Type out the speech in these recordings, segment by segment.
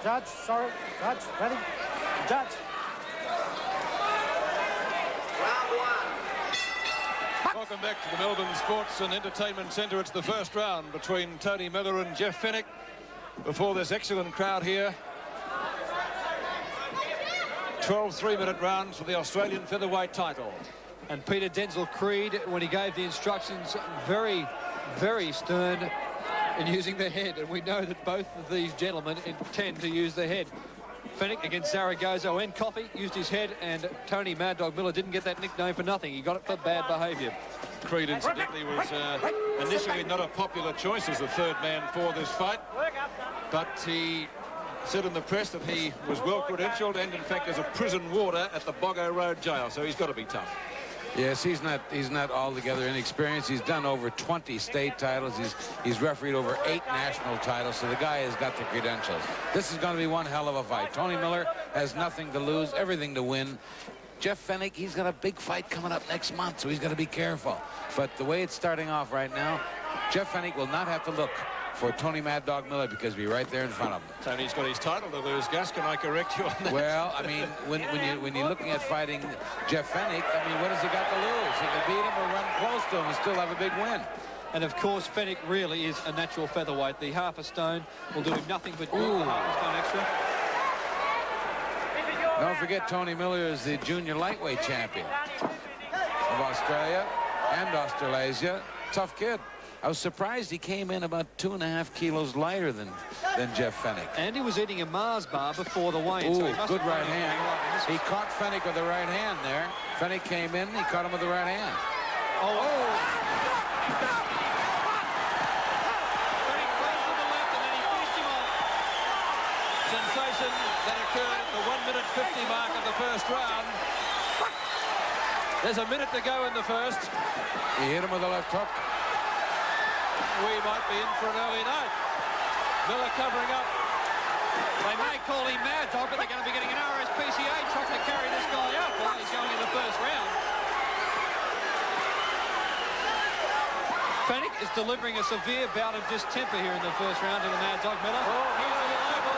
Judge, sorry. Judge, ready? Judge. Welcome back to the Melbourne Sports and Entertainment Centre. It's the first round between Tony Miller and Jeff Fenech before this excellent crowd here. 12 3-minute rounds for the Australian featherweight title. And Peter Denzel Creed, when he gave the instructions, very, very stern in using the head. And we know that both of these gentlemen intend to use the head. Fenech against Zaragoza and Coffey used his head, and Tony Mad Dog Miller didn't get that nickname for nothing. He got it for bad behaviour. Creed, incidentally, was initially not a popular choice as the third man for this fight, but he said in the press that he was well credentialed and, in fact, there's a prison warder at the Boggo Road jail, so he's got to be tough. Yes, he's not altogether inexperienced. He's done over 20 state titles. He's refereed over 8 national titles, so the guy has got the credentials. This is going to be one hell of a fight. Tony Miller has nothing to lose, everything to win. Jeff Fenech, he's got a big fight coming up next month, so he's got to be careful. But the way it's starting off right now, Jeff Fenech will not have to look for Tony Mad Dog Miller because he'll be right there in front of him. Tony's got his title to lose, Gus. Can I correct you on that? Well, I mean, when you're looking at fighting Jeff Fenech, I mean, what has he got to lose? He can beat him or run close to him and still have a big win. And of course, Fenech really is a natural featherweight. The half a stone will do him nothing but good. Half a stone extra. Don't forget, Tony Miller is the junior lightweight champion of Australia and Australasia. Tough kid. I was surprised he came in about 2.5 kilos lighter than Jeff Fenech. And he was eating a Mars bar before the weigh-in. Ooh, so good right hand. He caught Fenech with the right hand there. Fenech came in, he caught him with the right hand. Oh! Fenech closed with the left and then he finished him off. Sensation that occurred at the 1:50 mark of the first round. There's a minute to go in the first. He hit him with the left hook. We might be in for an early night. Miller covering up. They may call him Mad Dog, but they're going to be getting an RSPCA truck to carry this guy out while he's going in the first round. Fenech is delivering a severe bout of distemper here in the first round to the Mad Dog Miller. Here's the label.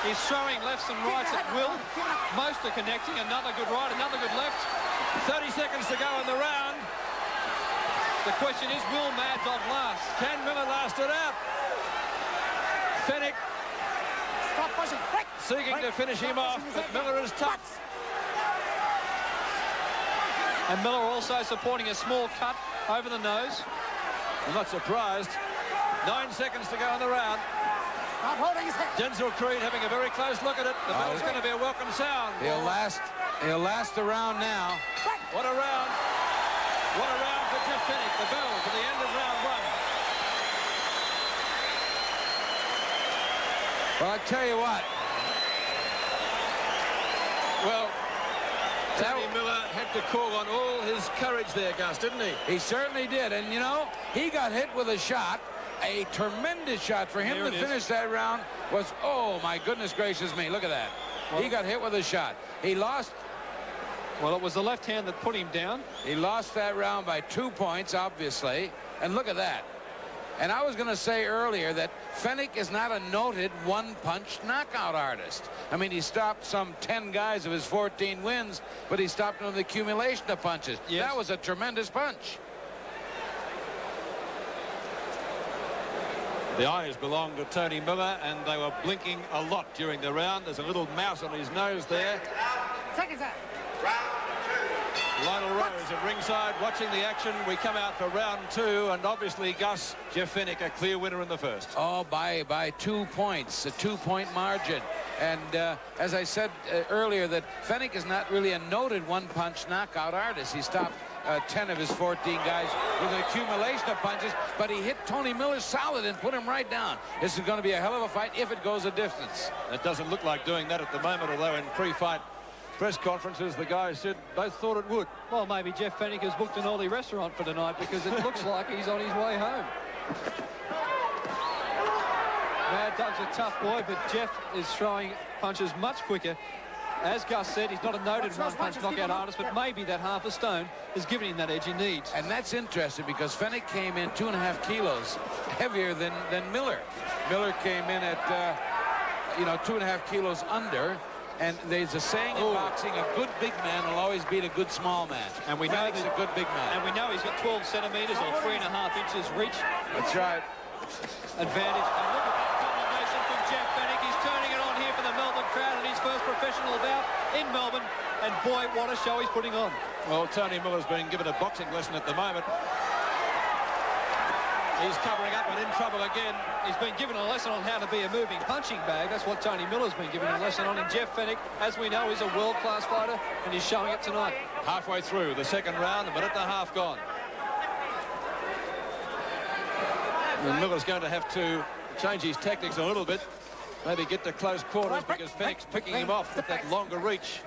He's throwing lefts and rights at will. Most are connecting. Another good right, another good left. 30 seconds to go in the round. The question is, will Mad Dog last? Can Miller last it out? Fenech seeking to finish him off, but Miller is tough. And Miller also supporting a small cut over the nose. I'm not surprised. 9 seconds to go in the round. Denzel Creed having a very close look at it. The bell's going to be a welcome sound. He'll last the round now. What a round. What a round for Jeff Fenech. The bell for the end of round 1. Well, I tell you what. Well, Tony Miller had to call on all his courage there, Gus, didn't he? He certainly did. And, you know, he got hit with a shot, a tremendous shot. For him to finish that round was, oh, my goodness gracious me. Look at that. Well, he got hit with a shot. He lost. Well, it was the left hand that put him down. He lost that round by 2 points, obviously. And look at that. And I was going to say earlier that Fenech is not a noted one-punch knockout artist. I mean, he stopped some 10 guys of his 14 wins, but he stopped them with the accumulation of punches. Yes. That was a tremendous punch. The eyes belong to Tony Miller, and they were blinking a lot during the round. There's a little mouse on his nose there. Seconds out. Lionel Rose at ringside watching the action. We come out for round 2, and obviously, Gus, Jeff Fenech a clear winner in the first. Oh, by 2 points, a 2-point margin. And as I said earlier, that Fenech is not really a noted one-punch knockout artist. He stopped 10 of his 14 guys with an accumulation of punches, but he hit Tony Miller solid and put him right down. This is going to be a hell of a fight if it goes a distance. It doesn't look like doing that at the moment, although in pre-fight press conferences, the guys said both thought it would. Well, maybe Jeff Fenech has booked an Aussie restaurant for tonight because it looks like he's on his way home. Mad Dog's a tough boy, but Jeff is throwing punches much quicker As Gus said, he's not a noted one-punch knockout artist, but maybe that half a stone has given him that edge he needs. And that's interesting because Fenech came in 2.5 kilos heavier than Miller. Miller came in at, 2.5 kilos under. And there's a saying in boxing, a good big man will always beat a good small man. And we know he's a good big man. And we know he's got 12 centimetres or 3.5 inches reach. That's right. Advantage. And look at that combination from Jeff Fenech. He's turning it on here for the Melbourne crowd in his first professional bout in Melbourne. And boy, what a show he's putting on. Well, Tony Miller's being given a boxing lesson at the moment. He's covering up and in trouble again. He's been given a lesson on how to be a moving punching bag. That's what Tony Miller's been given a lesson on. And Jeff Fenech, as we know, is a world-class fighter, and he's showing it tonight. Halfway through the second round, a minute and a half gone. And Miller's going to have to change his tactics a little bit. Maybe get to close quarters because Fenech's picking him off with that longer reach.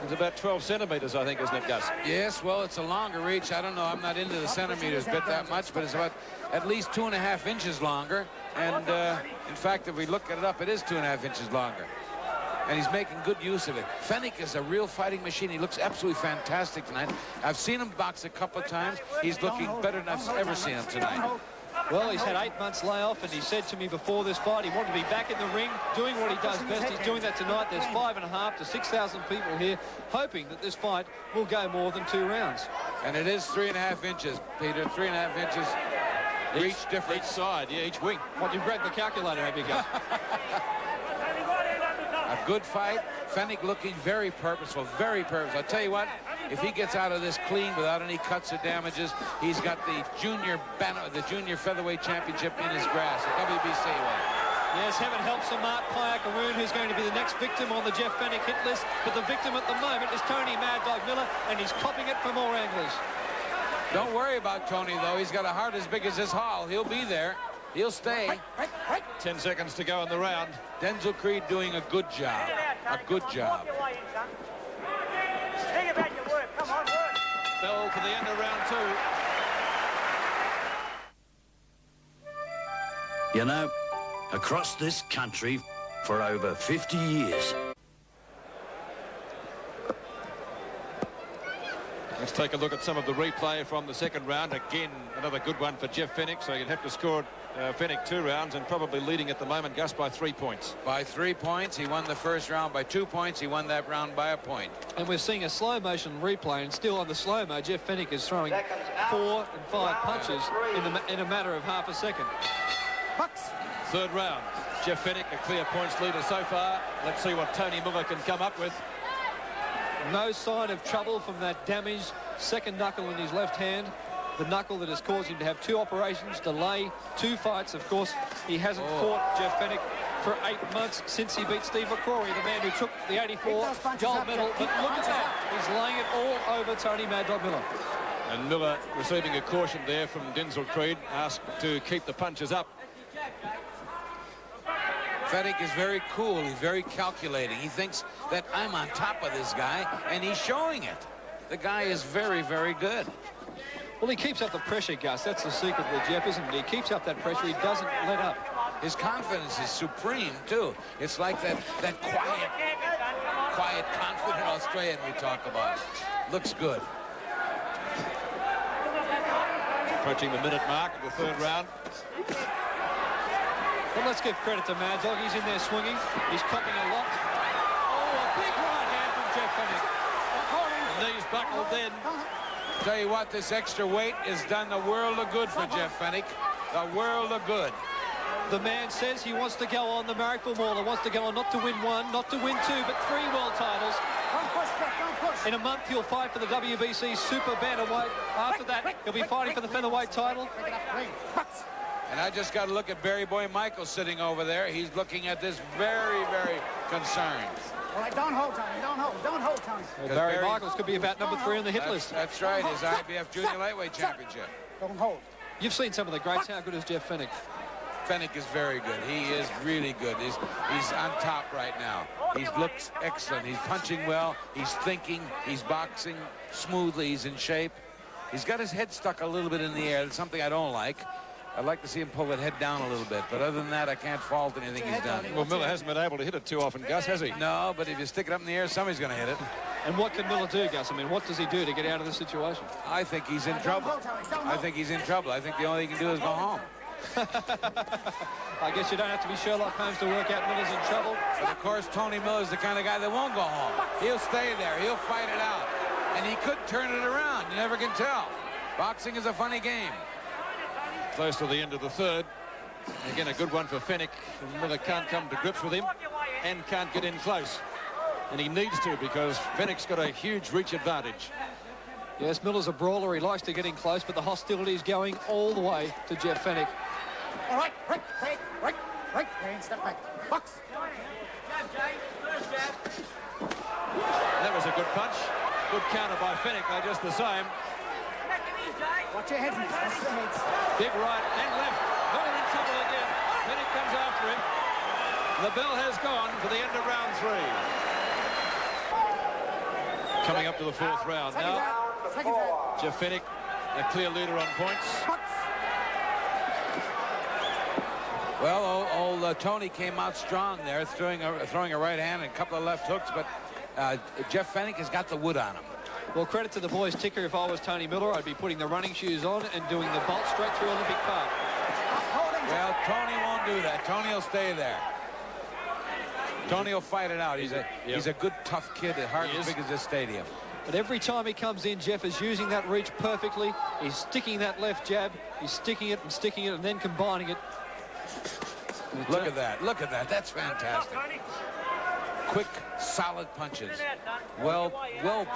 It's about 12 centimetres, I think, isn't it, Gus? Yes, well, it's a longer reach. I don't know. I'm not into the centimeters bit that much, but it's about at least 2.5 inches longer. And, in fact, if we look it up, it is 2.5 inches longer. And he's making good use of it. Fenech is a real fighting machine. He looks absolutely fantastic tonight. I've seen him box a couple of times. He's looking better than I've ever seen him tonight. Well, he's had 8 months layoff, and he said to me before this fight he wanted to be back in the ring, doing what he does best. He's doing that tonight. There's 5.5 to 6,000 people here, hoping that this fight will go more than 2 rounds. And it is 3.5 inches, Peter. 3.5 inches reach difference. Each side, yeah, each wing. What, you've read the calculator, have you, Gus? A good fight. Fenech looking very purposeful, very purposeful. I'll tell you what, if he gets out of this clean without any cuts or damages, he's got the junior featherweight championship in his grasp, the WBC way. Yes, heaven help Samart Payakaroon, who's going to be the next victim on the Jeff Fenech hit list. But the victim at the moment is Tony Mad Dog Miller, and he's copping it from all anglers. Don't worry about Tony, though. He's got a heart as big as his hall. He'll be there. He'll stay. 10 seconds to go in the round. Denzel Creed doing a good job. A good job. Bell for the end of round 2. You know, across this country for over 50 years. Let's take a look at some of the replay from the second round. Again, another good one for Jeff Fenech, so you'd have to score Fenech 2 rounds and probably leading at the moment, Gus, by 3 points. By 3 points. He won the first round by 2 points. He won that round by a point. And we're seeing a slow motion replay, and still on the slow-mo, Jeff Fenech is throwing 4 and 5 punches in a matter of half a second. Third round. Jeff Fenech, a clear points leader so far. Let's see what Tony Miller can come up with. No sign of trouble from that damaged second knuckle in his left hand. The knuckle that has caused him to have 2 operations, delay 2 fights. Of course, he hasn't fought Jeff Fenech for 8 months since he beat Steve McCrory, the man who took the 84 gold medal. But look at that. He's laying it all over Tony Mad Dog Miller. And Miller receiving a caution there from Denzel Creed, asked to keep the punches up. Fenech is very cool. He's very calculating. He thinks that I'm on top of this guy, and he's showing it. The guy is very, very good. Well, he keeps up the pressure, Gus. That's the secret with Jeff, isn't it? He keeps up that pressure. He doesn't let up. His confidence is supreme, too. It's like that quiet, confident Australian we talk about. Looks good. Approaching the minute mark of the third round. But let's give credit to Mad Dog. He's in there swinging. He's copping a lot. Oh, a big right hand from Jeff Fenech. The knees buckled then. Tell you what, this extra weight has done the world of good for Jeff Fenech. The world of good. The man says he wants to go on the Marrickville Mauler, wants to go on not to win 1, not to win 2, but 3 world titles. In a month, he'll fight for the WBC Super Bantamweight. After that, he'll be fighting for the Featherweight title. And I just got to look at Barry Boy Michael sitting over there. He's looking at this very, very concerned. All right, don't hold, Tony. Don't hold, Tony. Well, Barry Michaels could be about number 3 on the hit list. That's right, his IBF Junior Lightweight Championship. Don't hold. You've seen some of the greats. How good is Jeff Fenech? Fenech is very good. He is really good. He's on top right now. He looks excellent. He's punching well. He's thinking. He's boxing smoothly. He's in shape. He's got his head stuck a little bit in the air. That's something I don't like. I'd like to see him pull that head down a little bit, but other than that, I can't fault anything he's done. Well, Miller hasn't been able to hit it too often, Gus, has he? No, but if you stick it up in the air, somebody's going to hit it. And what can Miller do, Gus? I mean, what does he do to get out of the situation? I think he's in trouble. I think he's in trouble. I think the only thing he can do is go home. I guess you don't have to be Sherlock Holmes to work out Miller's in trouble. But of course, Tony Miller's the kind of guy that won't go home. He'll stay there. He'll fight it out. And he could turn it around. You never can tell. Boxing is a funny game. Close to the end of the third. Again, a good one for Fenech. Miller can't come to grips with him and can't get in close. And he needs to, because Fenech's got a huge reach advantage. Yes, Miller's a brawler. He likes to get in close, but the hostility is going all the way to Jeff Fenech. All right, right. And step back. Box. That was a good punch. Good counter by Fenech. They're just the same. Watch your heads, watch your heads. Big right and left. Miller in trouble again. Fenech comes after him. The bell has gone for the end of round 3. Coming up to the 4th round now. Second round. Jeff Fenech, a clear leader on points. Well, old Tony came out strong there, throwing a right hand and a couple of left hooks, but Jeff Fenech has got the wood on him. Well, credit to the boys' ticker. If I was Tony Miller, I'd be putting the running shoes on and doing the bolt straight through Olympic Park. Well, Tony won't do that. Tony will stay there. Tony will fight it out. He's a good, tough kid, hard as big as this stadium. But every time he comes in, Jeff is using that reach perfectly. He's sticking that left jab. He's sticking it and then combining it. Look at that. Look at that. That's fantastic. Quick, solid punches. Well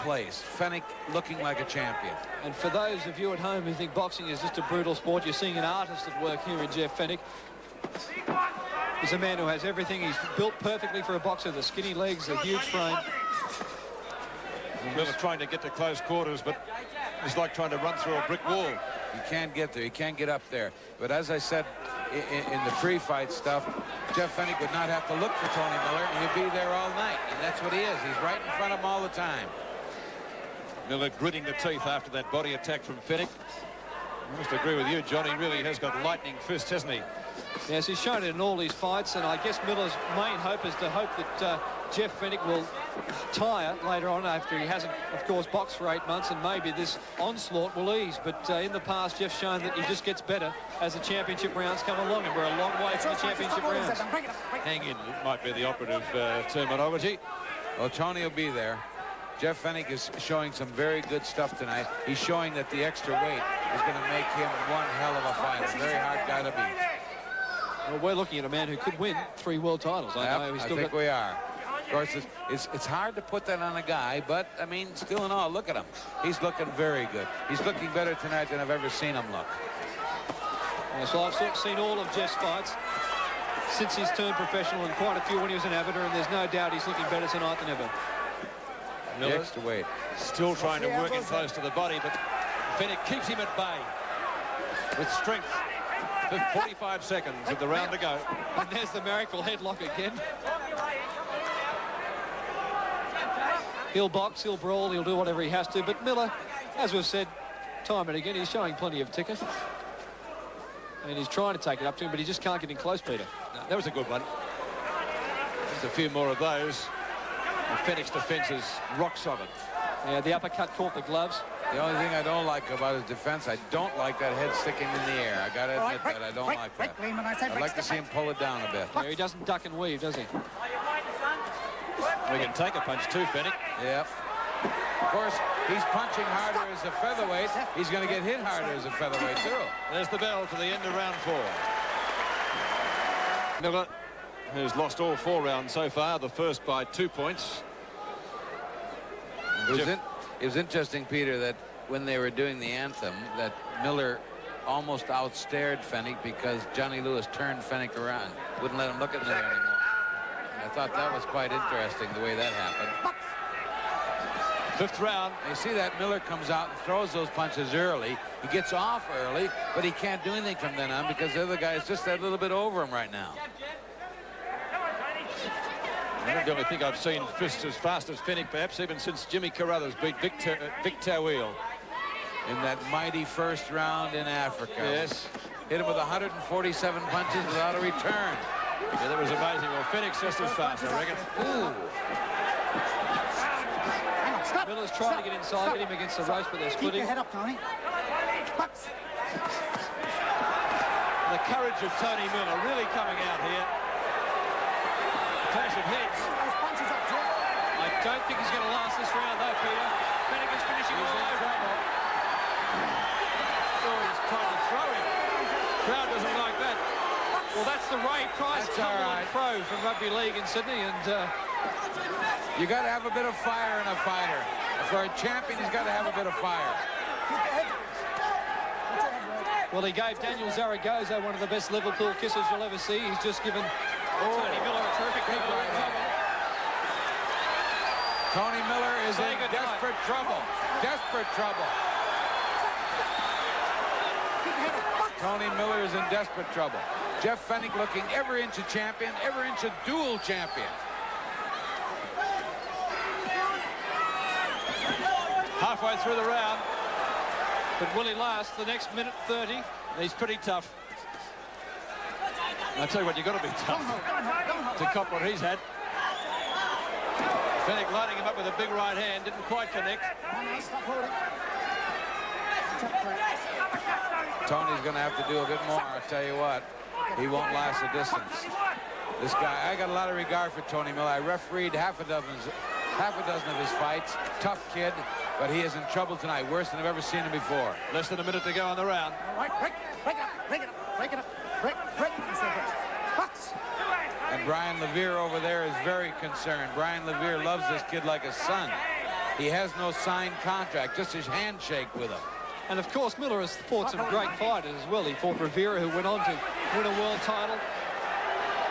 placed. Fenech looking like a champion. And for those of you at home who think boxing is just a brutal sport, you're seeing an artist at work here in Jeff Fenech. He's a man who has everything. He's built perfectly for a boxer. The skinny legs, the huge frame. Miller trying to get to close quarters, but it's like trying to run through a brick wall. You can't get there. You can't get up there. But as I said in the pre-fight stuff, Jeff Fenech would not have to look for Tony Miller, and he'd be there all night. And that's what he is. He's right in front of him all the time. Miller gritting the teeth after that body attack from Fenech. I must agree with you, John. He really has got lightning fists, hasn't he? Yes, he's shown it in all these fights, and I guess Miller's main hope is to hope that Jeff Fenech will tire later on after he hasn't, of course, boxed for 8 months, and maybe this onslaught will ease. But in the past, Jeff's shown that he just gets better as the championship rounds come along, and we're a long way from the championship rounds. Hang in, it might be the operative terminology. Well, Tony will be there. Jeff Fenech is showing some very good stuff tonight. He's showing that the extra weight is going to make him one hell of a fighter. Very hard guy to beat. Well, we're looking at a man who could win 3 world titles. I think we are. Of course, it's hard to put that on a guy, but, I mean, still in all, look at him. He's looking very good. He's looking better tonight than I've ever seen him look. So I've seen all of Jeff's fights since he's turned professional, and quite a few when he was an amateur, and there's no doubt he's looking better tonight than ever. Miller The extra weight. still trying to work in close to the body, but Fenech keeps him at bay with strength. 45 seconds of the round to go. And there's the Marrickville headlock again. He'll box, he'll brawl, he'll do whatever he has to. But Miller, as we've said time and again, he's showing plenty of ticker. And he's trying to take it up to him, but he just can't get in close, Peter. No, that was a good one. There's a few more of those. And Fenech's defence is rock solid. Yeah, the uppercut caught the gloves. The only thing I don't like about his defense, I don't like that head sticking in the air. I got to admit that. I don't like that. I'd like to see him pull it down a bit. Yeah, he doesn't duck and weave, does he? We can take a punch too, Fenech. Yep. Of course, he's punching harder as a featherweight. He's going to get hit harder as a featherweight, too. There's the bell to the end of round 4. Miller, who's lost all 4 rounds so far, the first by 2 points. It was interesting, Peter, that when they were doing the anthem, that Miller almost outstared Fenech because Johnny Lewis turned Fenech around. Wouldn't let him look at Miller anymore. And I thought that was quite interesting, the way that happened. 5th round. You see that Miller comes out and throws those punches early. He gets off early, but he can't do anything from then on because the other guy is just that little bit over him right now. I don't think I've seen fists as fast as Fenech, perhaps even since Jimmy Carruthers beat Vic Tawil. In that mighty first round in Africa. Yes. hit him with 147 punches without a return. Yeah, that was amazing. Well, Fenech just as fast, I reckon. Ooh. Miller's trying to get inside, get him against the ropes, but they're Keep splitting. your head up, Tony. Bucks. The courage of Tony Miller really coming out here. Clash of heads. Those punches up, Jeff. I don't think he's going to last this round, though, Peter. Fenech is finishing all over. Oh, he's trying to throw him. Crowd doesn't like that. Well, that's the Ray Price That's tumble all right. and throw from Rugby League in Sydney, and You got to have a bit of fire in a fighter. For a champion, he's got to have a bit of fire. well, he gave Daniel Zaragoza one of the best Liverpool kisses you'll ever see. He's just given Tony Miller a terrific Big right hand. Tony Miller is Say in good night. desperate trouble. Desperate trouble. Tony Miller is in desperate trouble. Jeff Fenech looking every inch a champion, every inch a dual champion. Halfway through the round. But will he last the next minute 30? He's pretty tough. I tell you what, you've got to be tough to cop what he's had. Fenech lining him up with a big right hand, didn't quite connect. Stop holding. Tony's going to have to do a bit more. I'll tell you what, he won't last a distance. This guy, I got a lot of regard for Tony Miller. I refereed half a dozen of his fights. Tough kid, but he is in trouble tonight, worse than I've ever seen him before. Less than a minute to go on the round. All right, break it up, break it up, break it up, break. Bucks. And Brian Levere over there is very concerned. Brian Levere loves this kid like a son. He has no signed contract, just his handshake with him. And of course, Miller has fought some great fighters as well. He fought Rivera, who went on to win a world title.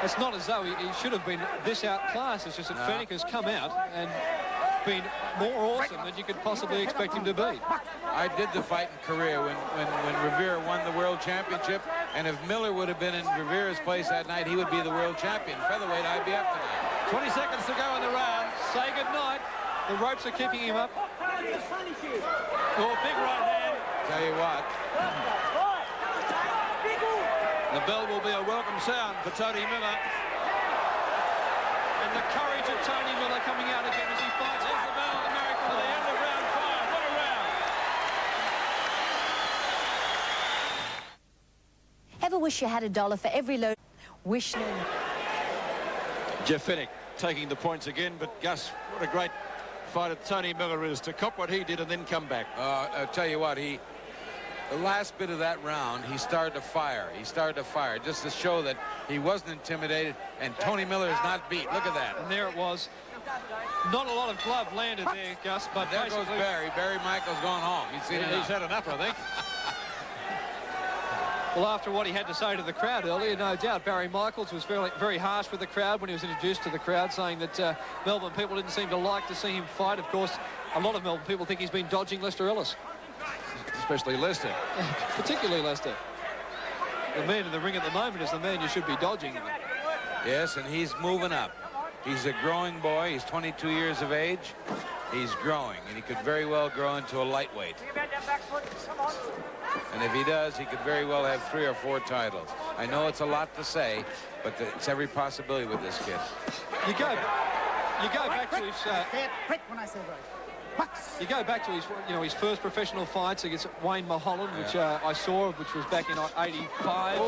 It's not as though he should have been this outclassed. It's just that Fenech has come out and been more awesome than you could possibly expect him to be. I did the fight in Korea when Rivera won the world championship, and if Miller would have been in Rivera's place that night, he would be the world champion. Featherweight IBF tonight. 20 seconds to go in the round. Say goodnight. The ropes are keeping him up. Oh, big right hand. Tell you what, The bell will be a welcome sound for Tony Miller. And the courage of Tony Miller coming out again as he fights. There's the bell, the Marrickville, the end of round 5. What a round. Ever wish you had $1 for every load? Wish none. Jeff Fenech taking the points again, but Gus, what a great fighter Tony Miller is to cop what he did and then come back. I'll tell you what, the last bit of that round, he started to fire. He started to fire just to show that he wasn't intimidated, and Tony Miller is not beat. Look at that. And there it was. Not a lot of glove landed there, Gus, but There goes Barry. Barry Michaels going home. He's seen He's had enough, I think. well, after what he had to say to the crowd earlier, no doubt Barry Michaels was very, very harsh with the crowd when he was introduced to the crowd, saying that Melbourne people didn't seem to like to see him fight. Of course, a lot of Melbourne people think he's been dodging Lester Ellis. Especially Lester. Particularly Lester. The man in the ring at the moment is the man you should be dodging. Yes, and he's moving up. He's a growing boy. He's 22 years of age. He's growing, and he could very well grow into a lightweight. And if he does, he could very well have 3 or 4 titles. I know it's a lot to say, but it's every possibility with this kid. You go back to his... Break when I say break. Bucks. You go back to his, his first professional fights against Wayne Mulholland, which I saw, which was back in '85.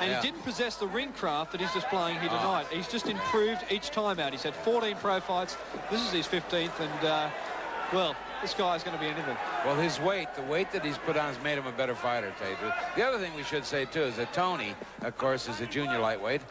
And he didn't possess the ring craft that he's displaying here tonight. He's just improved each time out. He's had 14 pro fights. This is his 15th, and well, this guy's going to be anything. Well, his weight, the weight that he's put on has made him a better fighter, to tell you the truth. The other thing we should say, too, is that Tony, of course, is a junior lightweight.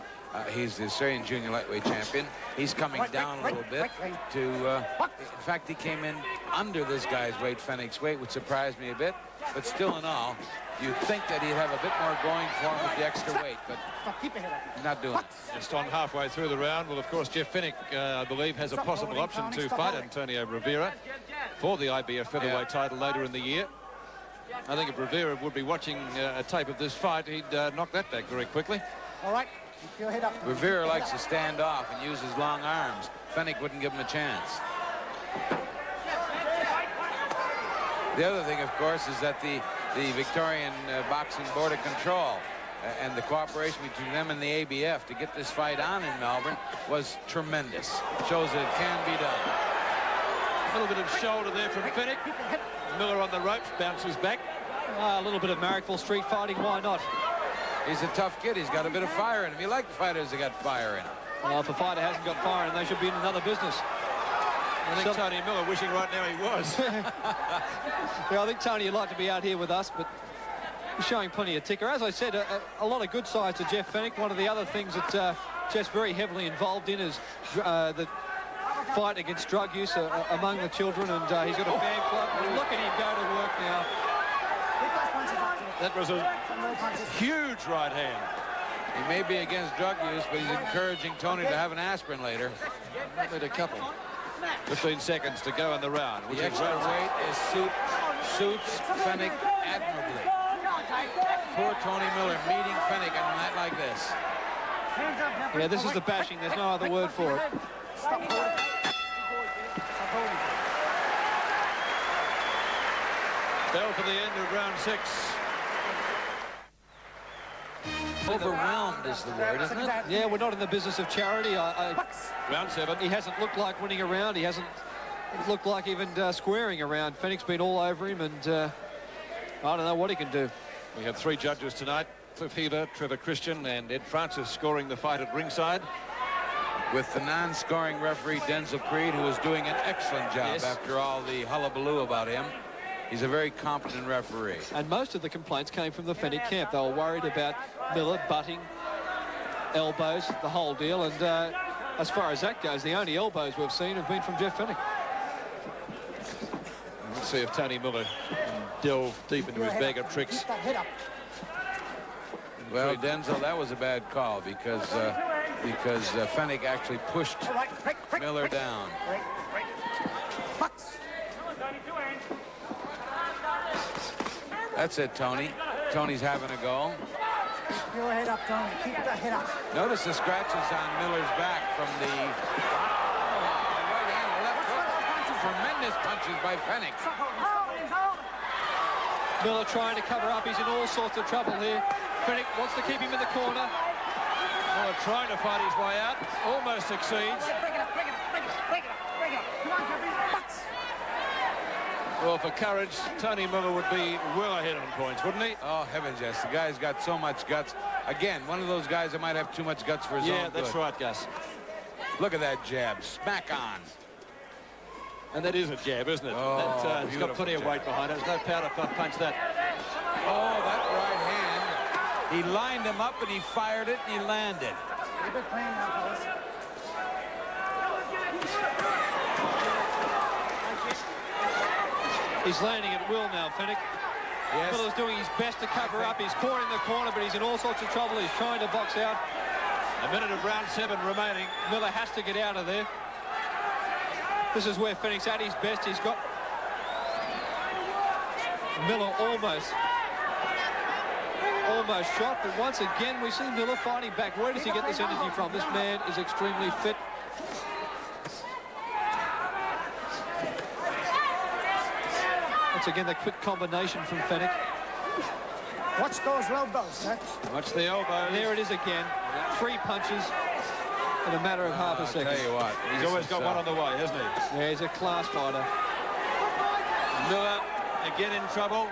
He's the Australian junior lightweight champion. He's coming down a little bit to, in fact, he came in under this guy's weight, Fenech's weight, which surprised me a bit. But still in all, you'd think that he'd have a bit more going for him with the extra weight, but Keep your head up. he's not doing it. Just on halfway through the round. Well, of course, Jeff Fenech, I believe, has a possible option to fight Antonio Rivera for the IBF Featherweight title later in the year. I think if Rivera would be watching a tape of this fight, he'd knock that back very quickly. All right, keep your head up. Rivera likes to stand off and use his long arms. Fenech wouldn't give him a chance. The other thing, of course, is that the the Victorian Boxing Board of Control. And the cooperation between them and the ABF to get this fight on in Melbourne was tremendous. Shows that it can be done. A little bit of shoulder there from Fenech. Miller on the ropes, bounces back. A little bit of Marrickville street fighting, why not? He's a tough kid. He's got a bit of fire in him. You like fighters that got fire in them. Well, if a fighter hasn't got fire in, they should be in another business. I think Tony Miller wishing right now he was. Yeah, I think Tony would like to be out here with us, but he's showing plenty of ticker. As I said, a lot of good sides to Jeff Fenech. One of the other things that Jeff's very heavily involved in is the fight against drug use among the children, and he's got a fan club. And look at him go to work now. That was a huge right hand. He may be against drug use, but he's encouraging Tony to have an aspirin later. Made a couple. 15 seconds to go in the round. The extra weight suits Fenech admirably. Poor Tony Miller meeting Fenech on a night like this. Yeah, this is the bashing. There's no other word for it. Bell for the end of round 6. Overwhelmed is the word, isn't it? Yeah, we're not in the business of charity. Round 7. He hasn't looked like winning a round. He hasn't looked like even squaring around. Fenech's been all over him, and I don't know what he can do. We have 3 judges tonight. Cliff Heaver, Trevor Christian, and Ed Francis scoring the fight at ringside. With the non-scoring referee, Denzel Creed, who is doing an excellent job after all the hullabaloo about him. He's a very competent referee. And most of the complaints came from the Fenech camp. They were worried about Miller butting, elbows, the whole deal. And as far as that goes, the only elbows we've seen have been from Jeff Fenech. Let's see if Tony Miller can delve deep into his bag of tricks. Well, Denzel, that was a bad call because Fenech actually pushed Miller down. That's it, Tony. Tony's having a go. Keep your head up, Tony. Keep the head up. Notice the scratches on Miller's back from the right hand, left hook. Tremendous punches by Fenech. Miller trying to cover up. He's in all sorts of trouble here. Fenech wants to keep him in the corner. Miller trying to fight his way out. Almost succeeds. Break it up, break it up, break it up, break it up, break it up. Come on, Jeffrey. Butts. Well, for courage, Tony Miller would be well ahead on points, wouldn't he? Oh, heavens, yes. The guy's got so much guts. Again, one of those guys that might have too much guts for his own good. Yeah, that's right, Gus. Look at that jab. Smack on. And that is a jab, isn't it? Oh, it's got plenty of weight behind it. There's no powder puff punch that. Oh, that right hand. He lined him up and he fired it and he landed. Keep it clean now, fellas. He's landing at will now, Fenech. Yes. Miller's doing his best to cover up. He's caught in the corner, but he's in all sorts of trouble. He's trying to box out. A minute of round 7 remaining. Miller has to get out of there. This is where Fenech's at his best. He's got Miller almost shot, but once again we see Miller fighting back. Where does he get this energy from? This man is extremely fit. Once again, the quick combination from Fenech. Watch those elbows, huh? Watch the elbow. There it is again. 3 punches in a matter of half a second. I'll tell you what. He's always got one on the way, hasn't he? Yeah, he's a class fighter. Miller again in trouble.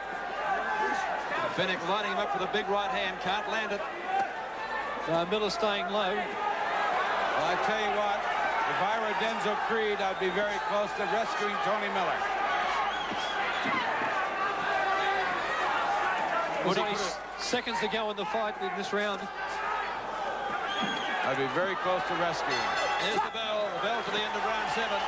Fenech lining him up for the big right hand. Can't land it. Miller staying low. Well, I tell you what, if I were Denzel Creed, I'd be very close to rescuing Tony Miller. There's only seconds to go in the fight in this round. I'd be very close to rescuing. Here's the bell to the end of round 7.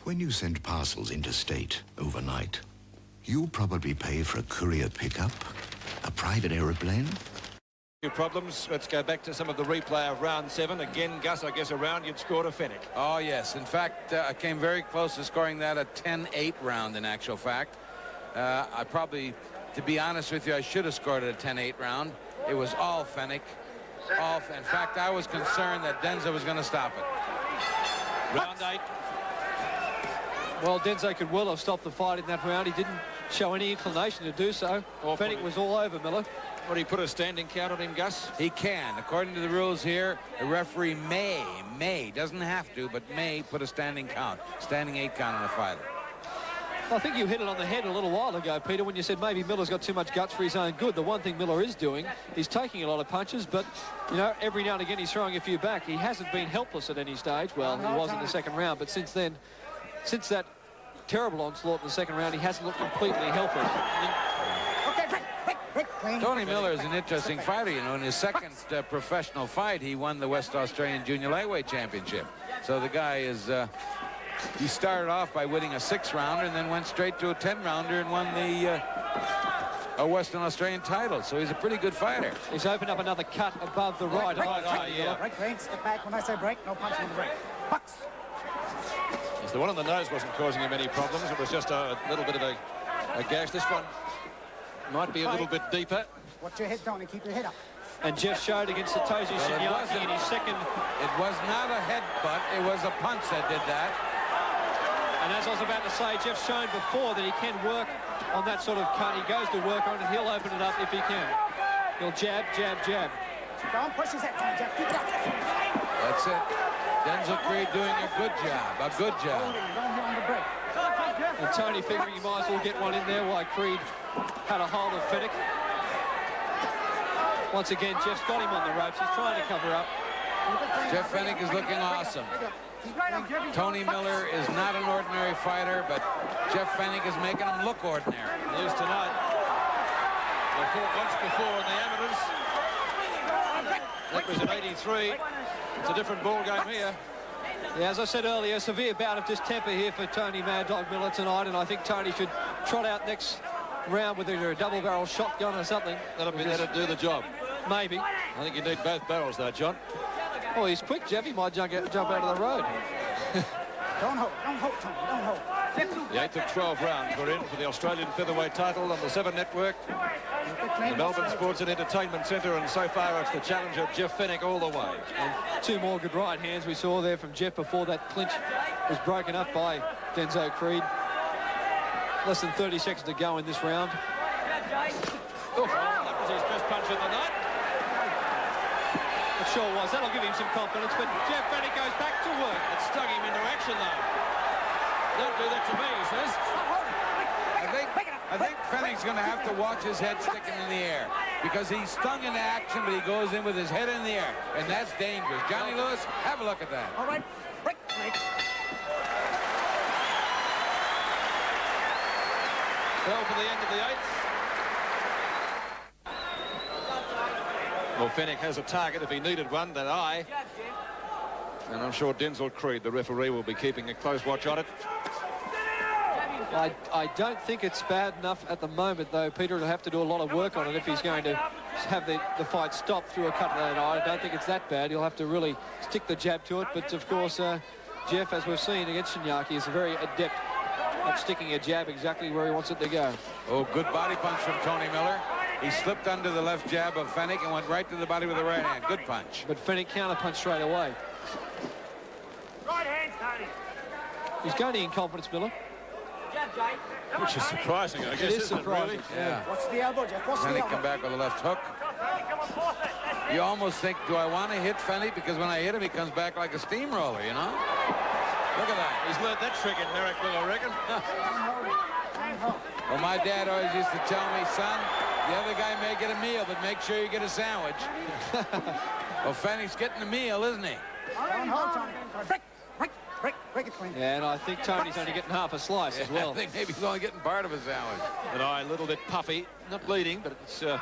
When you send parcels interstate overnight, you probably pay for a courier pickup, a private aeroplane. Problems. Let's go back to some of the replay of round 7. Again, Gus, I guess a round you'd scored a Fenech. Oh, yes. In fact, I came very close to scoring that a 10-8 round, in actual fact. I probably, to be honest with you, I should have scored it a 10-8 round. It was all Fenech. off. In fact, I was concerned that Denzo was going to stop it. Round 8. Well, Denzo could well have stopped the fight in that round. He didn't show any inclination to do so. Fenech was all over Miller. Would he put a standing count on him, Gus? He can. According to the rules here, the referee may, doesn't have to, but may put a standing count, standing 8 count on the fighter. I think you hit it on the head a little while ago, Peter, when you said maybe Miller's got too much guts for his own good. The one thing Miller is doing, he's taking a lot of punches, but, you know, every now and again he's throwing a few back. He hasn't been helpless at any stage. Well, he was in the second round, but since then, since that terrible onslaught in the second round, he hasn't looked completely helpless. Tony Miller is an interesting fighter. You know, in his second professional fight, he won the West Australian Junior Lightweight Championship. So the guy is... he started off by winning a 6-rounder and then went straight to a 10-rounder and won the Western Australian title. So he's a pretty good fighter. He's opened up another cut above the right eye. Break, clean, step back. When I say break, no punch on the break. Bucks. Yes, the one on the nose wasn't causing him any problems. It was just a little bit of a gash. This one might be a little bit deeper. Watch your head, Tony. Keep your head up. And Jeff showed against Satoshi Shinyaki in his second. It was not a headbutt. It was a punch that did that. And as I was about to say, Jeff's shown before that he can work on that sort of cut. He goes to work on it. He'll open it up if he can. He'll jab, jab, jab. Don't push his head, Tony. Jeff, keep it up. That's it. Denzel Creed doing a good job. A good job. Don't hit on the break. And Tony figuring he might as well get one in there while Creed had a hold of Fenech. Once again, Jeff's got him on the ropes. He's trying to cover up. Jeff Fenech is looking awesome. Tony Miller is not an ordinary fighter, but Jeff Fenech is making him look ordinary. Lose tonight. They fought once before in the amateurs. That was in '83. It's a different ball game here. Yeah, as I said earlier, a severe bout of distemper here for Tony Mad Dog Miller tonight, and I think Tony should trot out next round with either a double-barrel shotgun or something. That'll do the job. Maybe. I think you need both barrels, though, John. Oh, he's quick, Jeff. He might jump out of the road. Don't hold, Tony. Don't hold. The 8th of 12 rounds we're in for the Australian Featherweight title on the 7 Network, the Melbourne Sports and Entertainment Centre, and so far it's the challenger Jeff Fenech all the way. And 2 more good right hands we saw there from Jeff before that clinch was broken up by Denzo Creed. Less than 30 seconds to go in this round. Oh, that was his best punch of the night. It sure was. That'll give him some confidence, but Jeff Fenech goes back to work. It stung him into action, though. Don't do that to me, he says. I think Fenech's going to have to watch his head sticking in the air because he's stung into action, but he goes in with his head in the air, and that's dangerous. Johnny Lewis, have a look at that. All right. Break. Well, for the end of the 8th. Well, Fenech has a target if he needed one, that eye. And I'm sure Denzel Creed, the referee, will be keeping a close watch on it. I don't think it's bad enough at the moment, though. Peter will have to do a lot of work on it if he's going to have the fight stop through a cut of that eye. I don't think it's that bad. He'll have to really stick the jab to it. But, of course, Jeff, as we've seen against Shinyaki, is very adept at sticking a jab exactly where he wants it to go. Oh, good body punch from Tony Miller. He slipped under the left jab of Fenech and went right to the body with the right hand. Good punch. But Fenech counterpunched straight away. Right hands, Tony. He's gaining in confidence, Miller. Which is surprising, I guess, It is isn't surprising. it, really? Yeah. What's the elbow, Jeff? What's the Fenech elbow? come back with a left hook. You almost think, do I want to hit Fenech? Because when I hit him, he comes back like a steamroller, you know? Look at that. He's learned that trick in Marrickville, I reckon. Well, my dad always used to tell me, son, the other guy may get a meal, but make sure you get a sandwich. Well, Fenech's getting a meal, isn't he? Don't hold, Tony. Break it clean. Yeah, and I think Tony's only getting half a slice as well. I think maybe he's only getting part of a sandwich. An eye a little bit puffy, not bleeding, but it's going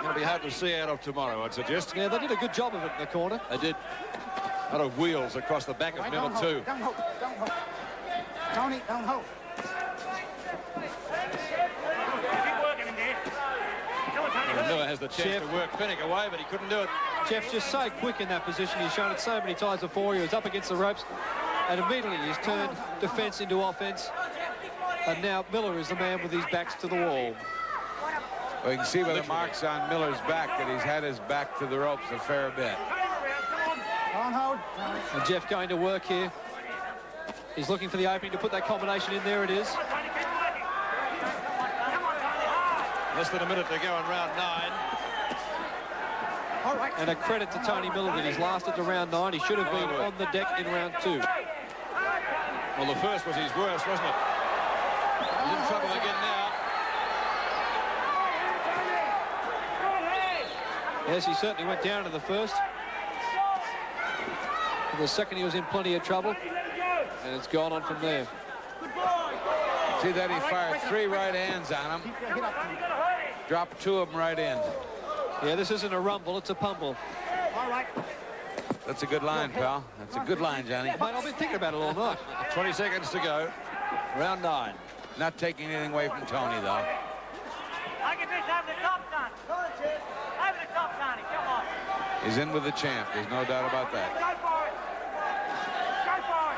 to be hard to see out of tomorrow, I'd suggest. Yeah, they did a good job of it in the corner. They did. A lot of wheels across the back of number 2. Don't hold. Tony, don't hold. Miller has the chance to work Fenech away, but he couldn't do it. Jeff's just so quick in that position. He's shown it so many times before. He was up against the ropes, and immediately he's turned defense into offense. And now Miller is the man with his backs to the wall. Well, you can see by the marks on Miller's back that he's had his back to the ropes a fair bit. On hold. And Jeff going to work here. He's looking for the opening to put that combination in. There it is. Less than a minute to go in round 9. All right. And a credit to Tony Miller that he's lasted to round 9. He should have been on the deck in round 2. Well, the first was his worst, wasn't it? He's in trouble again now. Yes, he certainly went down in the first. In the second, he was in plenty of trouble. And it's gone on from there. See that he fired 3 right hands on him. Dropped 2 of them right in. Yeah, this isn't a rumble, it's a pumble. All right. That's a good line, pal. That's a good line, Johnny. Mate, I've been thinking about it all night. 20 seconds to go. Round 9. Not taking anything away from Tony, though. I can just have the top, Tony. Have the top, Tony. Come on. He's in with the champ. There's no doubt about that. Go for it. Go for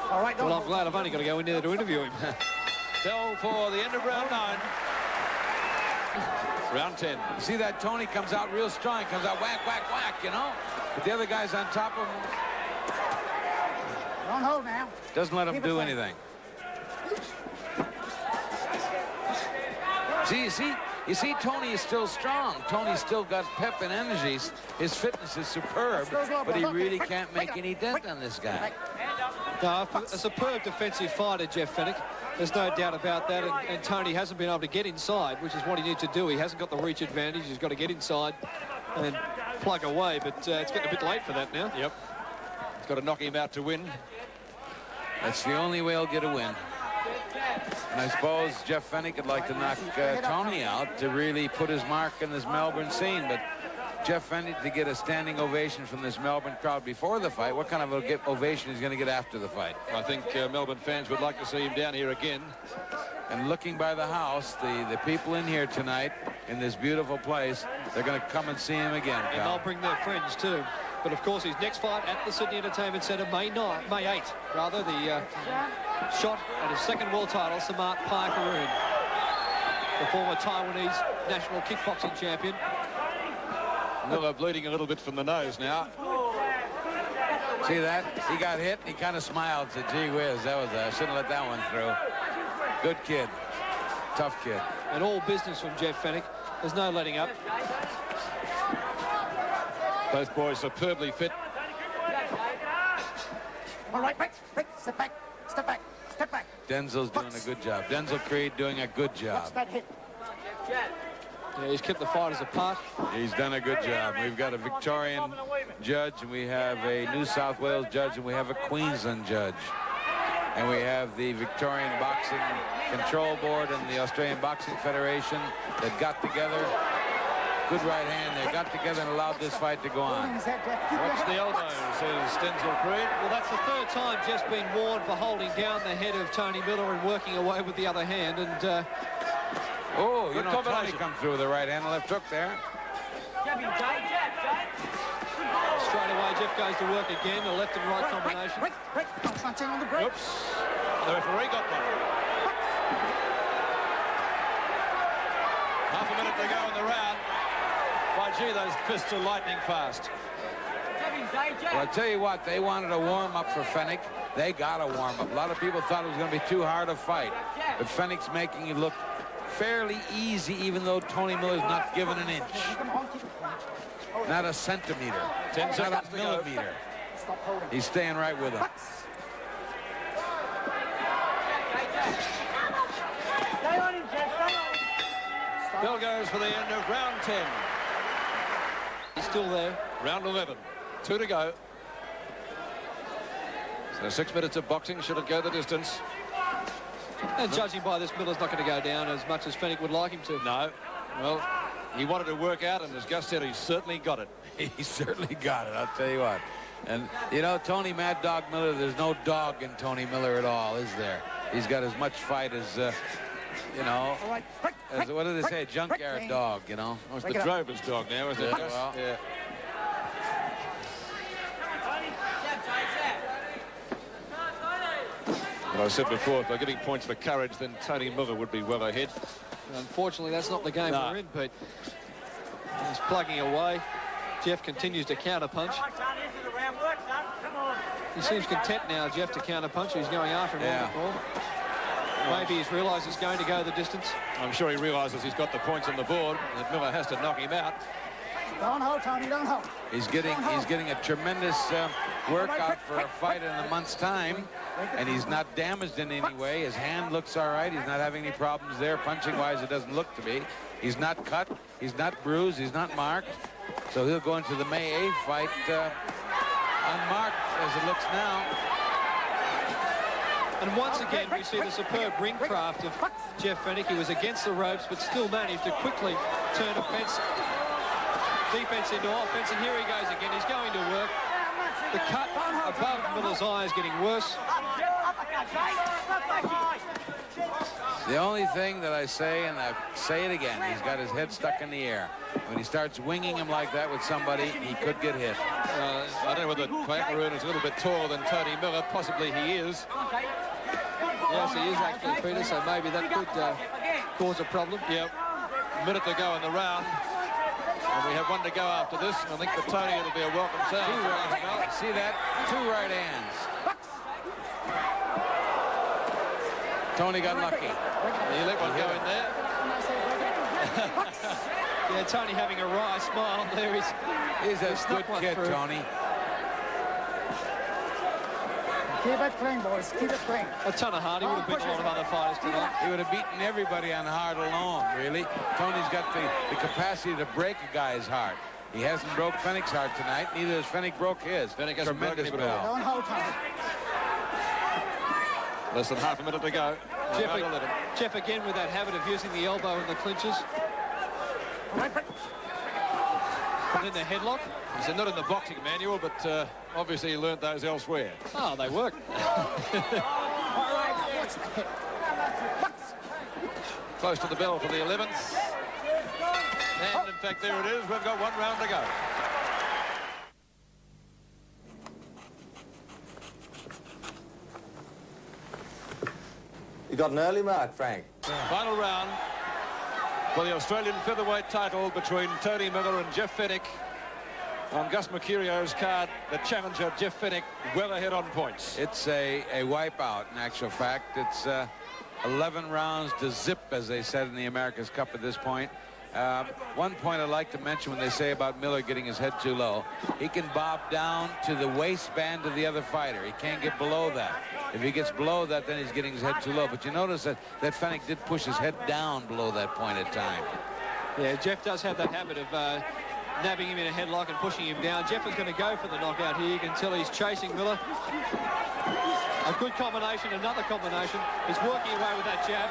it. All right. Well, I'm glad I've only got to go in there to interview him. Bell for the end of round 9. Round 10. See that Tony comes out real strong. Comes out whack, whack, whack, you know? But the other guy's on top of him. On hold now. Doesn't let him do anything. See, you see, Tony is still strong. Tony's still got pep and energies. His fitness is superb, but he really can't make any dent on this guy. No, a superb defensive fighter, Jeff Fenech. There's no doubt about that, and Tony hasn't been able to get inside, which is what he needs to do. He hasn't got the reach advantage. He's got to get inside and plug away, but it's getting a bit late for that now. Yep. He's got to knock him out to win. That's the only way he'll get a win. And I suppose Jeff Fenech would like to knock Tony out to really put his mark in this Melbourne scene, but Jeff Fenech to get a standing ovation from this Melbourne crowd before the fight. What kind of ovation is going to get after the fight? I think Melbourne fans would like to see him down here again. And looking by the house, the people in here tonight in this beautiful place, they're going to come and see him again, And pal. they'll bring their friends too. But of course, his next fight at the Sydney Entertainment Centre, May 8, rather, the shot at his second world title, Samart Payakaroon, the former Taiwanese national kickboxing champion. Miller bleeding a little bit from the nose now. See that? He got hit, and he kind of smiled, said, gee whiz, that was, I shouldn't let that one through. Good kid. Tough kid. And all business from Jeff Fenech. There's no letting up. Both boys superbly fit. All right, break, step back, step back, step back. Denzel's doing a good job. Denzel Creed doing a good job. Watch that hit. Yeah, he's kept the fighters apart. He's done a good job. We've got a Victorian judge, and we have a New South Wales judge, and we have a Queensland judge. And we have the Victorian Boxing Control Board and the Australian Boxing Federation that got together. Good right hand. They got together and allowed this fight to go on. Watch the elbow, says Denzel Creed. Well, that's the third time Jeff's been warned for holding down the head of Tony Miller and working away with the other hand. And oh, you good know, Tony combination. come through with the right hand and left hook there. straight away, Jeff goes to work again. The left and right combination. Break. Punching on the break. Oops. The referee got one. Half a minute to go in the round. Why, gee, those fists are lightning fast. Well, I'll tell you what, they wanted a warm-up for Fenech. They got a warm-up. A lot of people thought it was going to be too hard a fight. But Fenech's making it look fairly easy, even though Tony Miller's not given an inch. Not a centimeter. 10 Not seconds a to go. millimeter. He's staying right with him. Stay on him, Jeff. Stay on him. Bell goes for the end of round 10. He's still there. Round 11. 2 to go. So 6 minutes of boxing. Should it go the distance? And judging by this, Miller's not going to go down as much as Fenech would like him to. No. Well, he wanted to work out, and as Gus said, he's certainly got it. He certainly got it, I'll tell you what. And, you know, Tony Mad Dog Miller, there's no dog in Tony Miller at all, is there? He's got as much fight as, you know, as, what do they say, a junkyard dog, you know? Oh, it's the drover's dog now, isn't it? Yeah, well. Yeah. But I said before, if they're getting points for courage, then Tony Miller would be well ahead. Unfortunately, that's not the game No. we're in, but he's plugging away. Jeff continues to counter-punch. Come on, son, this is the round work, son. Come on. He seems content now, Jeff, to counter-punch. He's going after him all before. Maybe he's realised he's going to go the distance. I'm sure he realises he's got the points on the board, that Miller has to knock him out. Don't hold, Tony, don't hold. He's getting a tremendous workout for a fight in a month's time, and he's not damaged in any way. His hand looks all right. He's not having any problems there. Punching-wise, it doesn't look to be. He's not cut. He's not bruised. He's not marked. So he'll go into the May 8th fight unmarked as it looks now. And once again, we see the superb ring craft of Jeff Fenech. He was against the ropes, but still managed to quickly turn defense into offense. And here he goes again. He's going to work. The cut above Miller's eye is getting worse. The only thing that I say, and I say it again, he's got his head stuck in the air. When he starts winging him like that with somebody, he could get hit. I don't know whether Payakaroon is a little bit taller than Tony Miller. Possibly he is. Yes, he is actually, Peter, so maybe that could cause a problem. Yep. A minute to go in the round. And we have one to go after this. And I think for Tony it'll be a welcome sound. See that? 2 right hands. Tony got lucky. He let one go in there. Yeah, Tony having a wry smile there. He's a good kid, Tony. Keep it clean, boys. Keep it clean. A ton of heart. He would have beaten a lot of other fighters tonight. He would have beaten everybody on hard alone, really. Tony's got the capacity to break a guy's heart. He hasn't broke Fenech's heart tonight. Neither has Fenech broke his. Fenech hasn't broken him at all. Don't hold, Tony. Less than half a minute to go. Jeff again with that habit of using the elbow in the clinches. And then the headlock. He said not in the boxing manual, but obviously he learnt those elsewhere. Oh, they work. Close to the bell for the 11th. And in fact, there it is. We've got 1 round to go. You got an early mark, Frank. Final round for the Australian featherweight title between Tony Miller and Jeff Fenech. On Gus Mercurio's card, the challenger, Jeff Fenech, well ahead on points. It's a wipeout, in actual fact. It's 11 rounds to zip, as they said in the America's Cup at this point. One point I'd like to mention when they say about Miller getting his head too low, he can bob down to the waistband of the other fighter. He can't get below that. If he gets below that, then he's getting his head too low. But you notice that Fenech did push his head down below that point at time. Yeah, Jeff does have that habit of nabbing him in a headlock and pushing him down. Jeff is going to go for the knockout here. You can tell he's chasing Miller. A good combination, another combination. He's working away with that jab.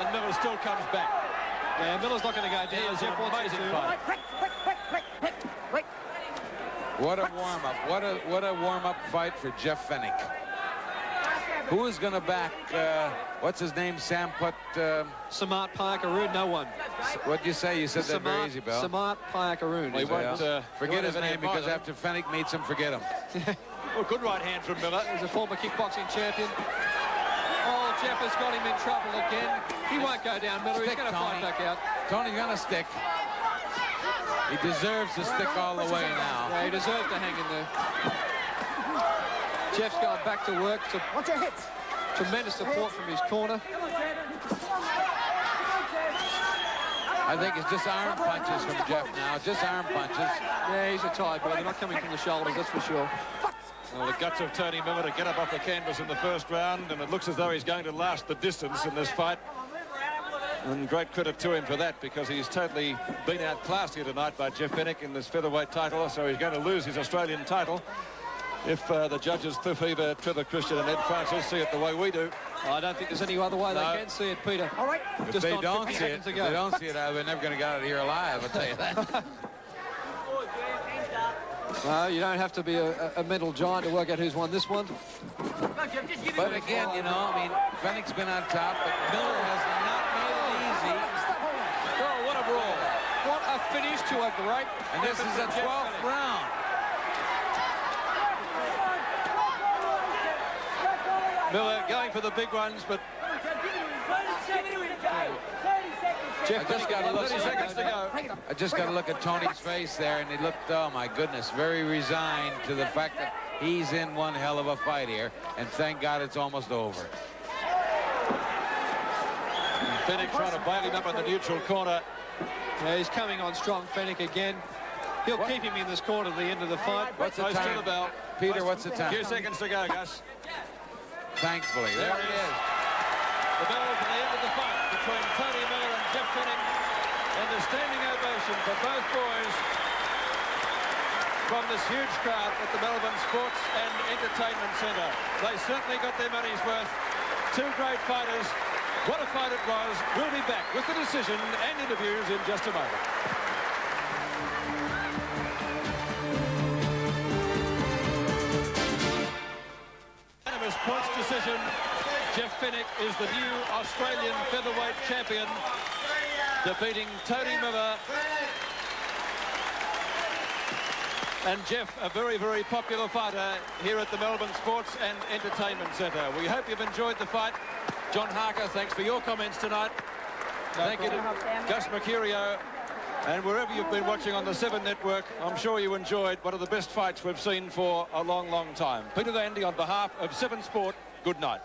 And Miller still comes back. Yeah, Miller's not going to go down. He is Jeff an wants amazing to. fight. What a warm-up. What a warm-up fight for Jeff Fenech. Who is going to back, what's his name, Samart Payakaroon, no one. What'd you say? You said that very easy, Bill. Samart Payakaroon. Well, he won't, forget his name because either. after Fenech meets him, forget him. Well, good right hand from Miller. He's a former kickboxing champion. Oh, Jeff has got him in trouble again. He won't go down, Miller. He's going to fight back out. Tony's going to stick. He deserves to stick all the way now. Yeah, he deserves to hang in there. Jeff's going back to work. Watch your hits. Tremendous support from his corner. I think it's just arm punches from Jeff now. Just arm punches. Yeah, he's a tired boy. They're not coming from the shoulders, that's for sure. Well, the guts of Tony Miller to get up off the canvas in the first round, and it looks as though he's going to last the distance in this fight. And great credit to him for that, because he's totally been outclassed here tonight by Jeff Fenech in this featherweight title, so he's going to lose his Australian title if the judges Cliff Eva, Trevor Christian and Ed Francis see it the way we do. I don't think there's any other way they can see it, Peter. All right. If they don't see it, they're never going to get out of here alive, I'll tell you that. No, you don't have to be a mental giant to work out who's won this one. But again, you know, I mean, Fenech's been on top, but Miller has not made it easy. Oh, what a brawl. What a finish to a great... And this is a 12th round. Miller going for the big ones, but Jeff just got to look. 30 seconds to go. I just got to look at Tony's face there, and he looked, oh my goodness, very resigned to the fact that he's in one hell of a fight here, and thank God it's almost over. Fenech trying to bail him up in the neutral corner. Yeah, he's coming on strong, Fenech again. He'll keep him in this corner at the end of the fight. What's the Close to time? the bell. Peter, what's the time? A few seconds to go, Gus. Thankfully, there it is. The bell for the end of the fight between Tony Miller and Jeff Fenech, and the standing ovation for both boys from this huge crowd at the Melbourne Sports and Entertainment Centre. They certainly got their money's worth. Two great fighters. What a fight it was. We'll be back with the decision and interviews in just a moment. Unanimous points decision. Jeff Fenech is the new Australian Featherweight Champion, defeating Tony Miller. And Jeff, a very, very popular fighter here at the Melbourne Sports and Entertainment Centre. We hope you've enjoyed the fight. John Harker, thanks for your comments tonight. Thank you to Gus Mercurio. And wherever you've been watching on the 7 Network, I'm sure you enjoyed one of the best fights we've seen for a long, long time. Peter Landy on behalf of 7 Sport, good night.